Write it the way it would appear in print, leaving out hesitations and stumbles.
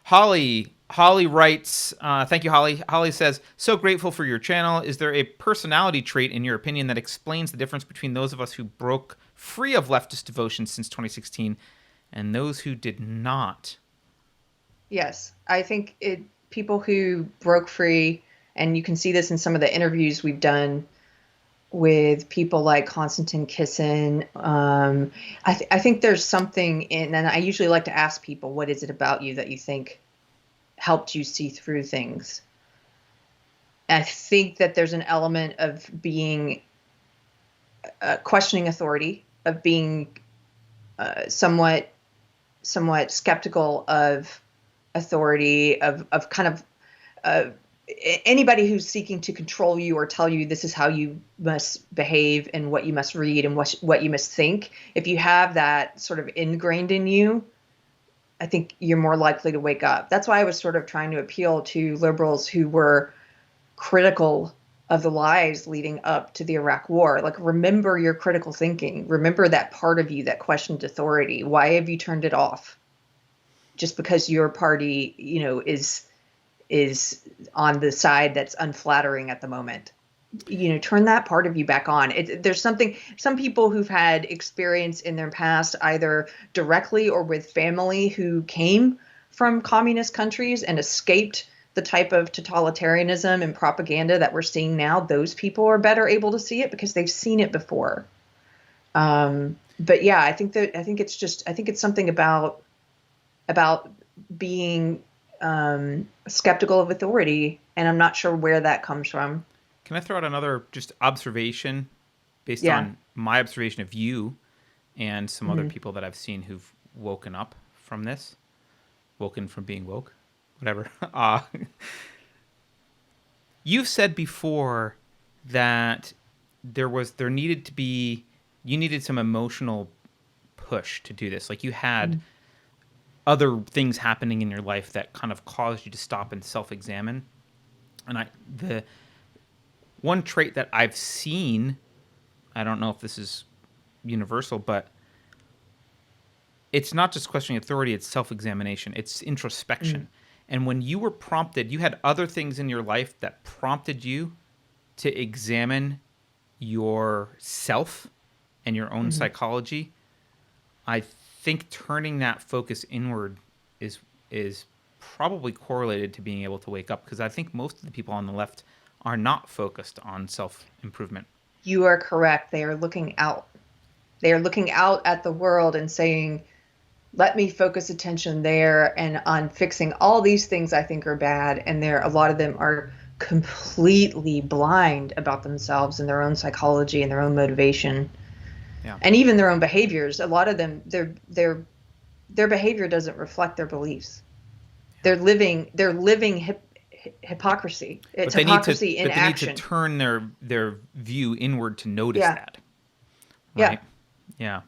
Holly writes, thank you, Holly. Holly says, so grateful for your channel. Is there a personality trait, in your opinion, that explains the difference between those of us who broke free of leftist devotion since 2016 and those who did not? Yes, I think people who broke free, and you can see this in some of the interviews we've done with people like Konstantin Kisin. I think there's something in, and I usually like to ask people, what is it about you that you think helped you see through things? I think that there's an element of being questioning authority, of being somewhat skeptical of authority, of kind of uh, anybody who's seeking to control you or tell you this is how you must behave and what you must read and what you must think. If you have that sort of ingrained in you, I think you're more likely to wake up. That's why I was sort of trying to appeal to liberals who were critical of the lies leading up to the Iraq War. Like, remember your critical thinking. Remember that part of you that questioned authority. Why have you turned it off? Just because your party, is on the side that's unflattering at the moment. Turn that part of you back on. There's some people who've had experience in their past, either directly or with family who came from communist countries and escaped the type of totalitarianism and propaganda that we're seeing now. Those people are better able to see it because they've seen it before. But yeah, I think it's something about being skeptical of authority, and I'm not sure where that comes from. Can I throw out another just observation based Yeah. on my observation of you and some other Mm-hmm. people that I've seen who've woken up from this, woken from being woke, whatever. You've said before that there needed to be, you needed some emotional push to do this. Like you had other things happening in your life that kind of caused you to stop and self-examine. And the one trait that I've seen, I don't know if this is universal, but it's not just questioning authority, it's self-examination, it's introspection. And when you were prompted, you had other things in your life that prompted you to examine yourself and your own Mm-hmm. psychology. I think turning that focus inward is probably correlated to being able to wake up, because I think most of the people on the left are not focused on self-improvement. You are correct. They are looking out. They are looking out at the world and saying, let me focus attention there and on fixing all these things I think are bad. And a lot of them are completely blind about themselves and their own psychology and their own motivation Yeah. and even their own behaviors. A lot of them, their behavior doesn't reflect their beliefs. They're living hypocrisy. It's hypocrisy in action. They need to turn their view inward to notice Yeah. that. Yeah. Right? Yeah.